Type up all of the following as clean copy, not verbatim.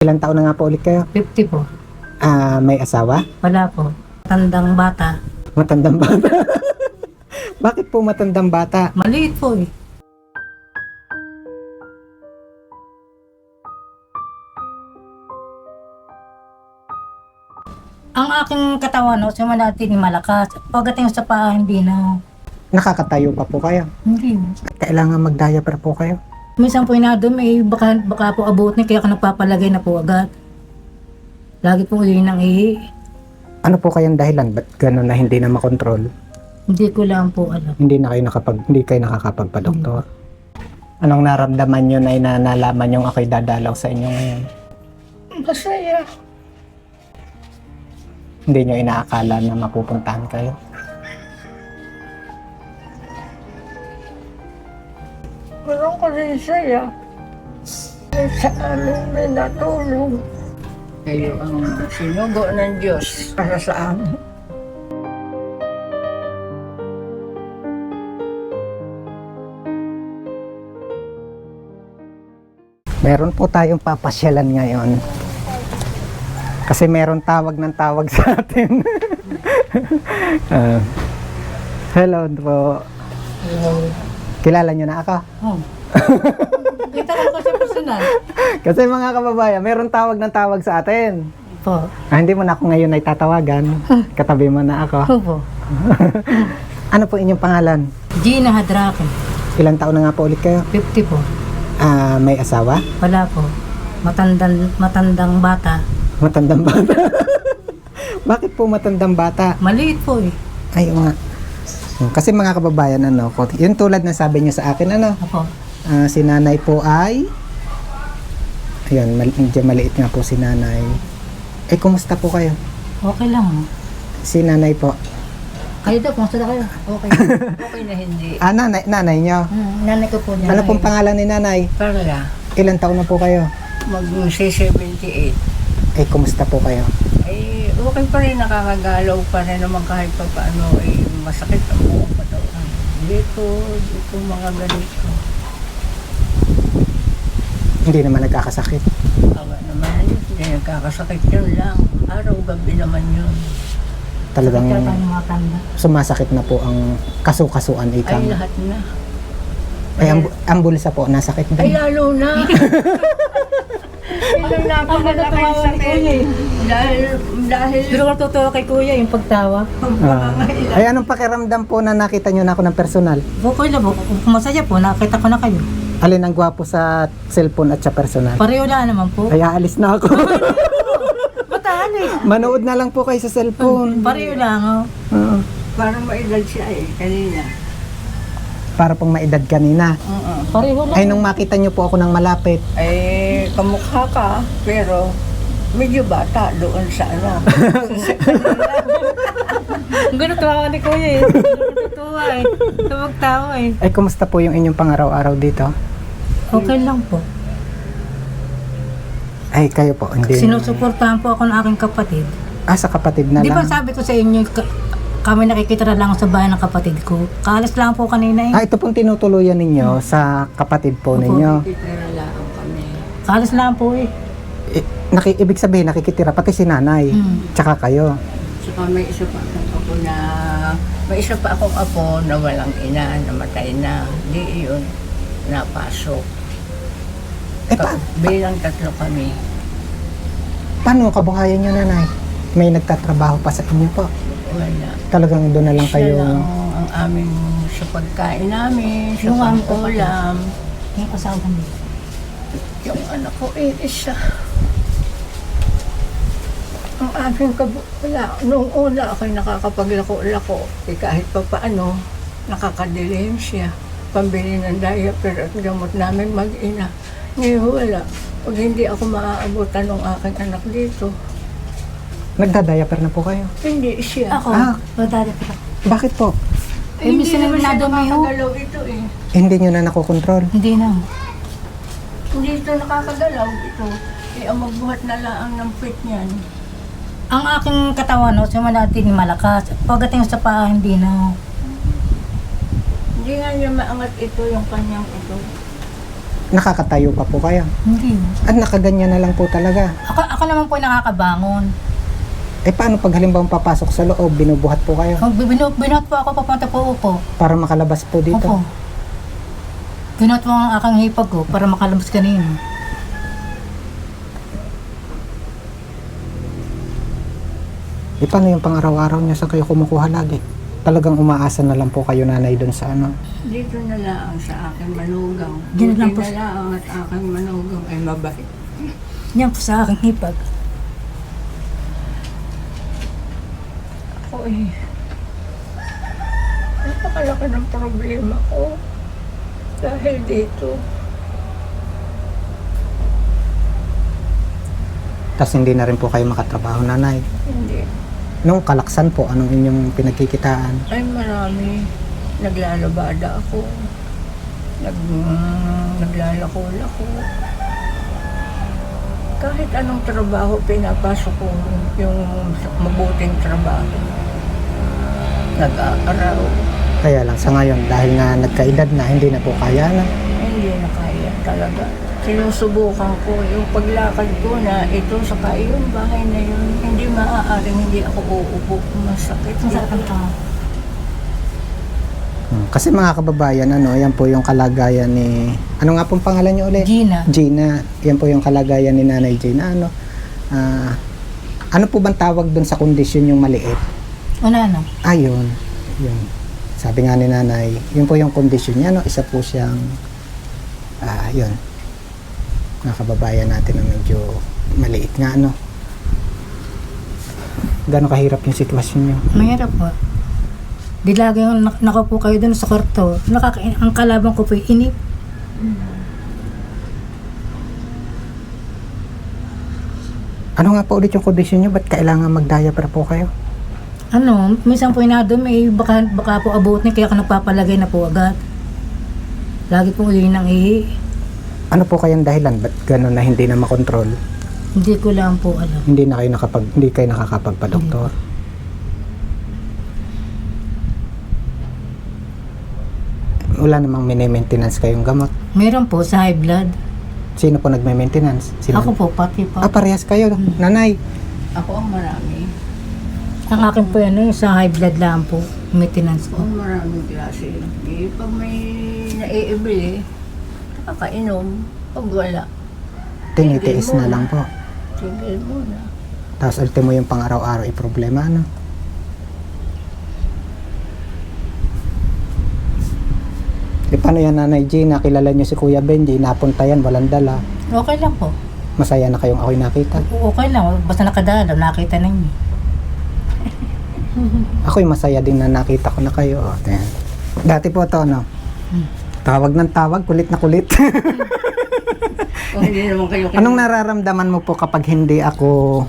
Ilang taon na nga po ulit kayo? 50 po. May asawa? Wala po. Tandang bata. Matandang bata? Bakit po matandang bata? Maliit po eh. Ang aking katawan, no, simula natin malakas. Pagdating sa paa, hindi na. Nakakatayo pa po kayo? Hindi. Kailangan mag-diaper po kayo? Minsan po inadumi, baka po abutin, kaya ka nagpapalagay na po agad. Lagi po yun ang ihi. Ano po kayang dahilan? Ba't gano'n na hindi na makontrol? Hindi ko lang po alam. Hindi kayo nakakapagpa-doktor? Anong naramdaman nyo na nalaman yung ako'y dadalaw sa inyo ngayon? Masaya. Hindi nyo inaakala na mapupuntahan kayo? Walang ko rin saya. Sa amin may natulong. Kayo ang sinugo ng Diyos para sa amin. Meron po tayong papasyalan ngayon. Kasi meron tawag ng tawag sa atin. Hello po. Kilala nyo na ako? Oh. Kita ko kasi personal. Kasi mga kababayan, meron tawag ng tawag sa atin. Po. Hindi mo na ako ngayon ay tatawagan. Katabi mo na ako. Opo. Ano po inyong pangalan? Gina Hadrake. Ilang taon na nga po ulit kayo? 50 po. May asawa? Wala po. Matandang bata. Matandang bata? Bakit po matandang bata? Maliit po eh. Ay, nga. Kasi mga kababayan, yung tulad na sabi niyo sa akin, Opo. si nanay po ay, ayun, medyo maliit nga po si nanay. Kumusta po kayo? Okay lang. Si nanay po. Kayo daw, kumusta na kayo? Okay. Okay na hindi. Nanay niyo. Nanay ko po niya. Ano pong pangalan ni nanay? Para Ilang taon na po kayo? mag-78. Kumusta po kayo? Ay, okay pa rin, nakakagalaw pa rin naman kahit pa paano. Masakit ang buong katawan. Dito mga ganito. Hindi naman nagkakasakit. Awa naman yun, hindi nagkakasakit yun lang. Araw-gabi naman yun. Talagang Kaya tayo matanda. sumasakit na po ang kasukasuan Ay, ikang. lahat na. Ang bulsa po, nasakit Ay, din. lalo na. Ilang napakalaking sakit. Dahil Pero kung totoo kay kuya, yung pagtawa. Ay, anong pakiramdam po na nakita nyo na ako ng personal? Okay lang po. Kung masaya po, nakita ko na kayo. Alin ang gwapo sa cellphone at sa personal? Pareho na naman po. Ay, aalis na ako. Bataan eh. Manood na lang po kayo sa cellphone. Pareho lang oh. Oo. parang maedad siya kanina. Para pong maedad kanina. Pareho lang. Ay, nung makita nyo po ako ng malapit, Ay, kamukha ka, pero medyo bata doon sa ano. Ganun tawa ni kuya eh. Tuwa eh. Tumagtawa eh. ay, kumusta po yung inyong pang-araw-araw dito? Okay lang po. Ay, kayo po, hindi. Sinusuportahan po ako ng aking kapatid. Sa kapatid na Di ba lang. sabi ko sa inyo, kami nakikita na lang sa bahay ng kapatid ko. Kalas lang po kanina eh. Ito pong tinutuluyan ninyo sa kapatid po Opo. ninyo. Titiralaan kami. Kalas lang po eh. Ibig sabihin, nakikitira pati si nanay. Tsaka kayo. Saka may isa pa akong apo na walang ina, namatay na. Di yun, napasok. Bilang tatlo kami. Paano kabuhayan nyo, nanay? May nagtatrabaho pa sa inyo po. Wala. Talagang doon na lang Siya kayo. lang ang aming sa pagkain namin, sa Yung aming pang-ulam. Yung asawa niya. Yung anak ko isa. Ang aming wala. Noong una ako'y nakakapaglako-lako. Kahit pa paano, nakakadilim siya. Pambili ng diaper at gamot namin mag-ina. Ngayon wala. Pag hindi ako maaabutan ng aking anak dito, Nagda-diaper na po kayo. hindi siya. Ako, madali po. Bakit po? Eh, hindi minsan naman siya nadumi ho. nakakagalaw ito eh. Hindi nyo na nakokontrol. Hindi na. Hindi ito nakakagalaw ito. Ang magbuhat na lang ng pit niyan. Ang aking katawan, no, simula natin malakas. Pagdating sa paa, hindi na. Hindi nga niya maangat ito, yung kanyang ito. Nakakatayo pa po kayo. Hindi. At nakaganyan na lang po talaga. Ako naman po nakakabangon. Eh paano pag halimbawa papasok sa loob, binubuhat po kayo? Binuhat po ako papunta po upo. Para makalabas po dito? Opo. Binuhat po ang aking hipag ko para makalabas kanino. Eh paano yung pang-araw-araw niya sa kayo kumukuha lagi? Talagang umaasa na lang po kayo nanay doon sa ano? Dito na lang sa aking manugang. Diyan lang Buti po. na lang at aking manugang ay mabait. Yan po sa aking hipag. Ako eh. Napakalaki ng problema ko. Dahil dito. Tapos hindi na rin po kayo makatrabaho nanay. Hindi. Nung kalaksan po, anong inyong pinagkikitaan? Ay marami. Naglalabada ako. Naglalako-lako. Kahit anong trabaho pinapasok ko, yung mabuting trabaho. Nag-aaraw. Kaya lang sa ngayon, dahil nga nagkaedad na, hindi na po kaya na. Hindi na kaya talaga. Sinusubukan ko yung paglakad ko na ito saka yung bahay na yun. Hindi maaaring hindi ako uupo. Masakit. Masarap ang tao. Kasi mga kababayan, ano, yan po yung kalagayan ni... Ano nga pong pangalan niyo ulit? Gina. Gina. Yan po yung kalagayan ni Nanay Gina. Ano, ano po bang tawag doon sa kondisyon yung maliit? Ano? Ayun. Yun. Sabi nga ni Nanay, yun po yung kondisyon niya. No? Isa po siyang... yun. Mga kababayan natin na medyo maliit nga. Ano? Gano'ng kahirap yung sitwasyon niyo? Mahirap po. Di lagi yung nakapo kayo dun sa kwarto. Ang kalaban ko po yung inip. Ano nga po ulit yung kondisyon niyo? Ba't kailangan mag-diaper po kayo? Ano, minsan po inadumi, baka po abutin, kaya ka nagpapalagay na po agad. Lagi po yun ang ihi. Ano po kayang dahilan? Ba't gano'n na hindi na makontrol? Hindi ko lang po alam. Hindi kayo nakakapagpa-doktor? Wala namang mini-maintenance kayong gamot. Meron po sa high blood. Sino po nagme-maintenance? Sino? Ako po, pati po. Parehas kayo, nanay. Ako ang marami. Ang akin po yan, sa high blood lang po, maintenance Ako po. ang maraming klase. Eh, pag may naiibili, nakakainom. Pag wala, Tinitiis na lang po. tigil muna. Tapos ultimo yung pang-araw-araw problema, ano? E paano yan, Nanay G? Nakilala nyo si Kuya Benji, napunta yan, walang dala. Okay lang po. Masaya na kayong ako'y nakita. Okay lang, basta nakadalaw, nakita na niyo. Ako'y masaya din na nakita ko na kayo. Oh, ayan. Dati po to, no? Tawag ng tawag, kulit na kulit. Kung hindi naman kayo Anong nararamdaman mo po kapag hindi ako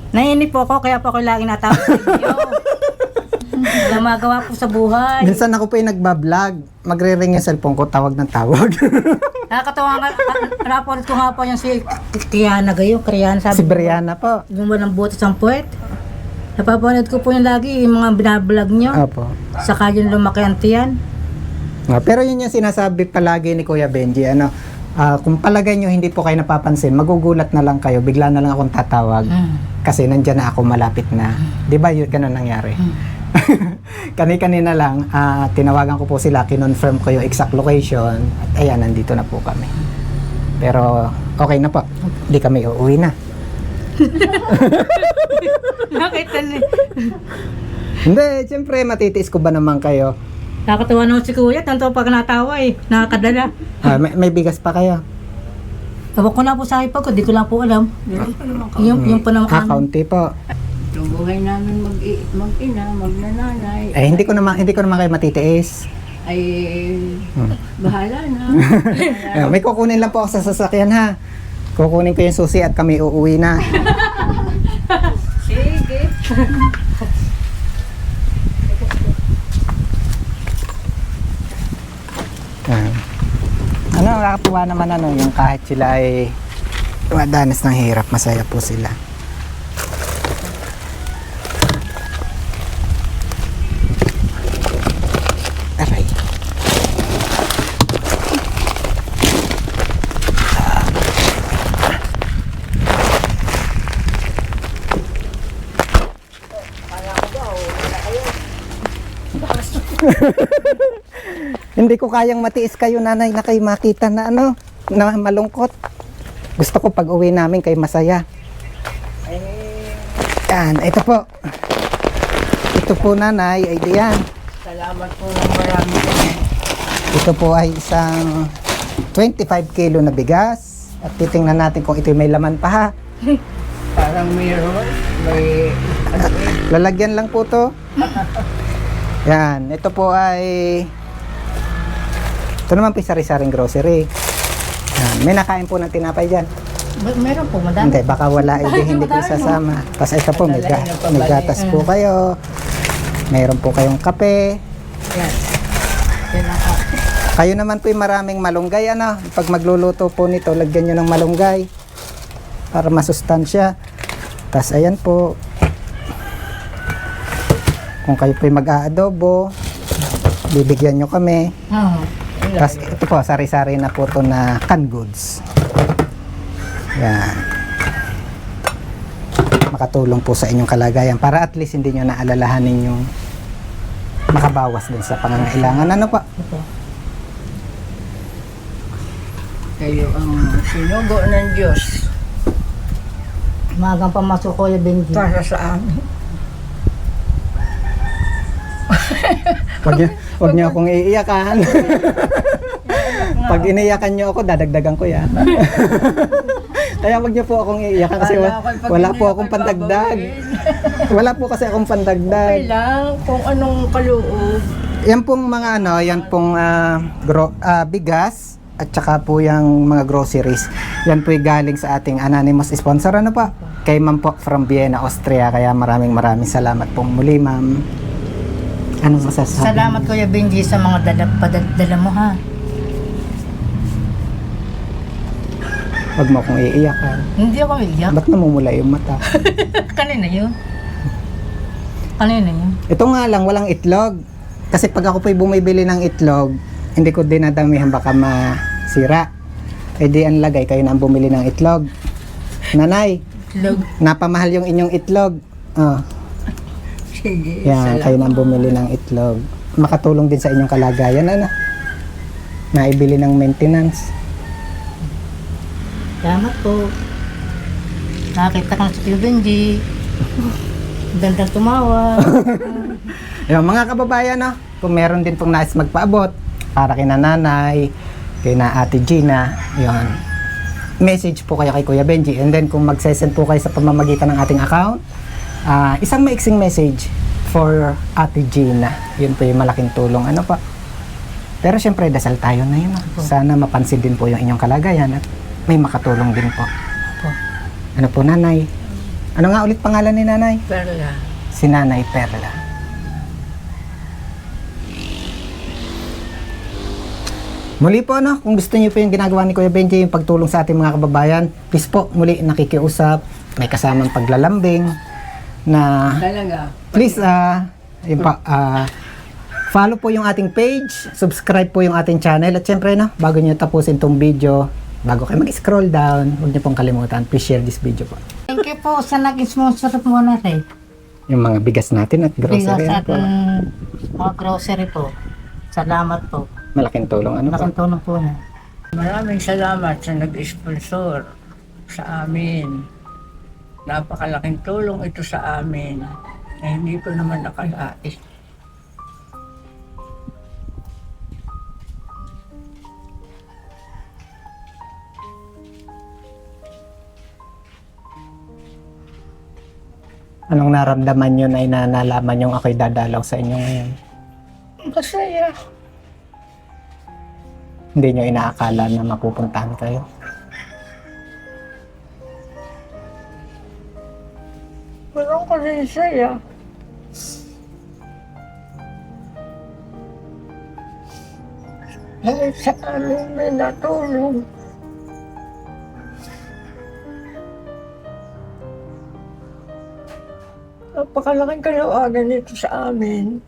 Nainip po ako, kaya po ako lagi natawag sa inyo. Wala magawa po sa buhay. minsan ako po yung nagbablog, magre-ring yung cellphone ko, tawag ng tawag. Nakakatawa nga, raport ko nga po yung si Kriana gayon, Kriana sabi Si Brianna po. gumawa ng buti sa puwet. Napapanood ko po yung lagi, yung mga binablog nyo. Opo. Saka yung lumaki ang tiyan. Pero yun yung sinasabi palagi ni Kuya Benji, ano, kung palagay nyo hindi po kayo napapansin, magugulat na lang kayo, bigla na lang akong tatawag. Kasi nandyan na ako, malapit na. Di ba yun, ganun nangyari? Kanina lang, tinawagan ko po sila, kinonfirm ko yung exact location, at ayan, nandito na po kami. Pero okay na po, di kami uuwi na. Nakita niyo. Hindi, siyempre matitiis ko ba naman kayo? Nakakatawa naman si Kuya, tanto pag natawa eh, nakakadala. May bigas pa kayo? Tawag ko na po sa ipag ko, di ko lang po alam. Meron pa naman kami. Yung pa naman Kaunti po. Yung buhay namin mag-ina, magnananay. Hindi ko naman kayo matitiis. Ay, bahala na. May kukunin lang po ako sa sasakyan, ha. Kukunin ko yung susi at kami uuwi na. Sige. Ano, nakakatuwa naman yung kahit sila ay madanas ng hirap, masaya po sila. Aray. Hindi ko kayang matiis kayo, nanay, na kayo makita na na malungkot. Gusto ko pag uwi namin kayo masaya. Yan, ito po. Ito po, nanay, ay diyan. Salamat po ng marami. Ito po ay isang 25 kilo na bigas. At titingnan natin kung ito may laman pa ha. Parang mayroon. May Lalagyan lang po to. Yan, ito po ay ito naman po sari-saring grocery. Yan, may nakain po ng tinapay dyan. Meron po, madami. Hindi, baka wala, hindi ko isasama. Tapos ito po, may gatas po kayo. Mayroon po kayong kape. yan. Yan ako. Kayo naman po yung maraming malunggay, Pag magluluto po nito, lagyan nyo ng malunggay para masustansya. Tapos ayan po, kung kayo po yung mag-aadobo, bibigyan nyo kami. Oo. Tapos ito po, sari-sari na po ito na canned goods. Yan. Makatulong po sa inyong kalagayan para at least hindi nyo naalalahanin yung makabawas din sa pangangailangan. Ano pa? Ito. Kayo ang sinugo ng Diyos Magang pamasok ko yung Benji. para sa amin. Wag niyo akong iiyakan. Pag iniyakan niyo ako, dadagdagan ko yan. Kaya wag niyo po akong iiyakan kasi wala po akong pandagdag. Wala po kasi akong pandagdag. Okay lang kung anong kaloob. Yan pong mga yan pong bigas at saka po yung mga groceries. Yan po galing sa ating anonymous sponsor. Ano pa? Kay Ma'am po from Vienna, Austria. Kaya maraming salamat pong muli, Ma'am. Anong masasabi? Salamat Kuya Benji sa mga padala mo ha. Wag mo akong iiyakan. Hindi ako iyak. Ba't namumula yung mata? Kanina yun. Kanina yun. Ito nga lang, walang itlog. Kasi pag ako po'y bumibili ng itlog, hindi ko dinadamihan baka masira. Eh di ang lagay, kayo na ang bumili ng itlog. Nanay, Log. napamahal yung inyong itlog. Oh, Sige, yan, kayo na ang bumili ng itlog. Makatulong din sa inyong kalagayan, naibili ng maintenance. Salamat po. Nakakita ka na sa Kuya Benji. Gandang tumawa. Yung mga kababayan, kung meron din pong nais magpaabot para kina nanay, kina ate Gina, yun. Message po kayo kay Kuya Benji. And then kung magsesend po kayo sa pamamagitan ng ating account, isang maiksing message for ate Gina. Yun po yung malaking tulong. Ano pa? Pero syempre, dasal tayo na yun. Sana mapansin din po yung inyong kalagayan at may makatulong din po. Ano po, nanay? Ano nga ulit pangalan ni nanay? Perla. Si Nanay Perla. Muli po, kung gusto niyo po yung ginagawa ni Kuya Benji, yung pagtulong sa ating mga kababayan, please po, muli nakikiusap, may kasamang paglalambing, na Talaga. please, follow po yung ating page, subscribe po yung ating channel, at syempre, bago niyo tapusin tong video, bago kayo mag-scroll down, huwag niyo pong kalimutan, please share this video po. Thank you po sa naging sponsor po natin. Yung mga bigas natin at grocery. Bigas ano at po. mga grocery po. Salamat po. Malaking tulong. Ano po? Malaking tulong po na. Maraming salamat sa nag-sponsor sa amin. Napakalaking tulong ito sa amin na hindi ko naman nakalain. Anong naramdaman nyo na inanalaman yung ako'y dadalaw sa inyo ngayon? Masaya. Hindi nyo inaakala na mapupuntahan kayo? Walang ko rin saya. Dahil sa amin may natulong. Napakalaking kalawagan nito sa amin.